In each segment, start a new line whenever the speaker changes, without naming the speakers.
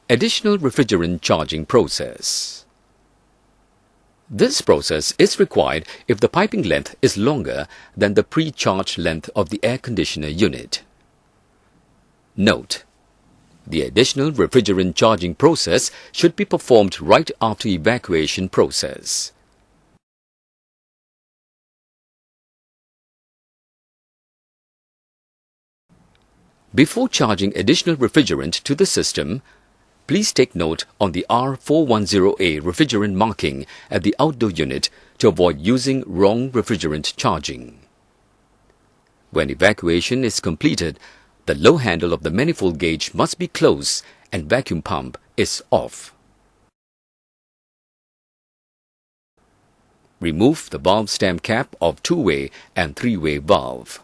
Additional refrigerant charging process. This process is required if the piping length is longer than the pre-charged length of the air conditioner unit. Note: the additional refrigerant charging process should be performed right after evacuation process. Before charging additional refrigerant to the system, please take note on the R410A refrigerant marking at the outdoor unit to avoid using wrong refrigerant charging. When evacuation is completed, the low handle of the manifold gauge must be closed and vacuum pump is off. Remove the valve stem cap of two-way and three-way valve.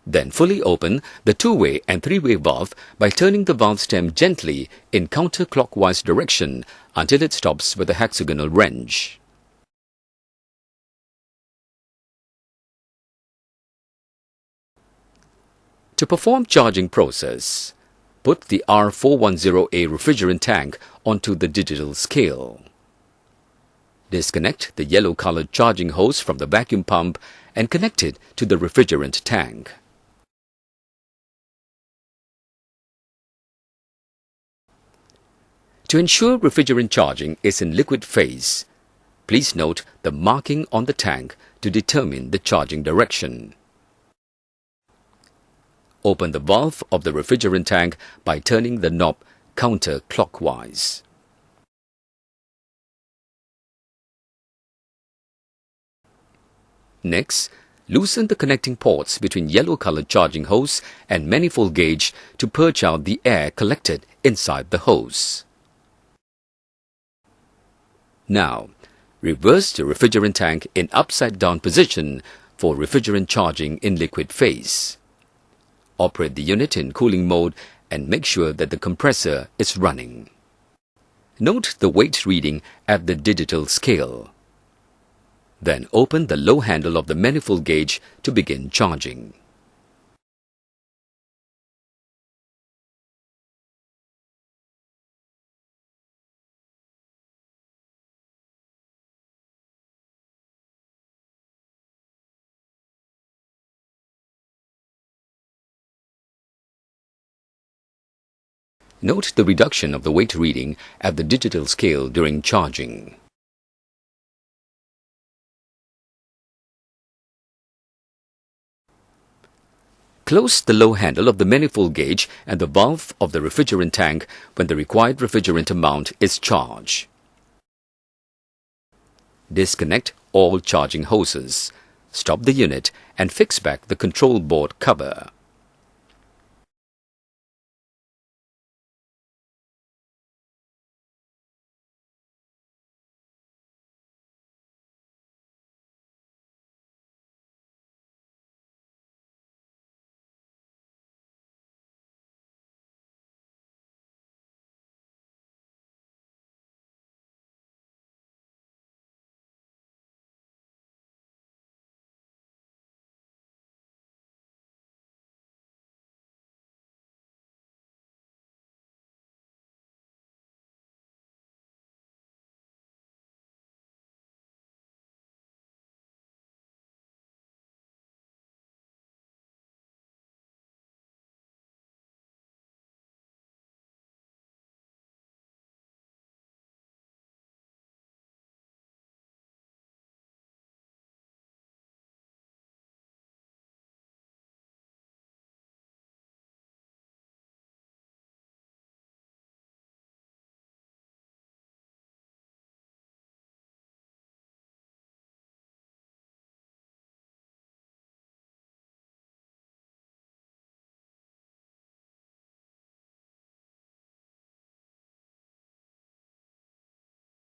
Then fully open the two-way and three-way valve by turning the valve stem gently in counterclockwise direction until it stops with a hexagonal wrench. To perform charging process, put the R410A refrigerant tank onto the digital scale. Disconnect the yellow-colored charging hose from the vacuum pump and connect it to the refrigerant tank. To ensure refrigerant charging is in liquid phase, please note the marking on the tank to determine the charging direction. Open the valve of the refrigerant tank by turning the knob counterclockwise. Next, loosen the connecting ports between yellow-colored charging hose and manifold gauge to purge out the air collected inside the hose. Now, reverse the refrigerant tank in upside-down position for refrigerant charging in liquid phase. Operate the unit in cooling mode and make sure that the compressor is running. Note the weight reading at the digital scale. Then open the low handle of the manifold gauge to begin charging. Note the reduction of the weight reading at the digital scale during charging. Close the low handle of the manifold gauge and the valve of the refrigerant tank when the required refrigerant amount is charged. Disconnect all charging hoses. Stop the unit and fix back the control board cover.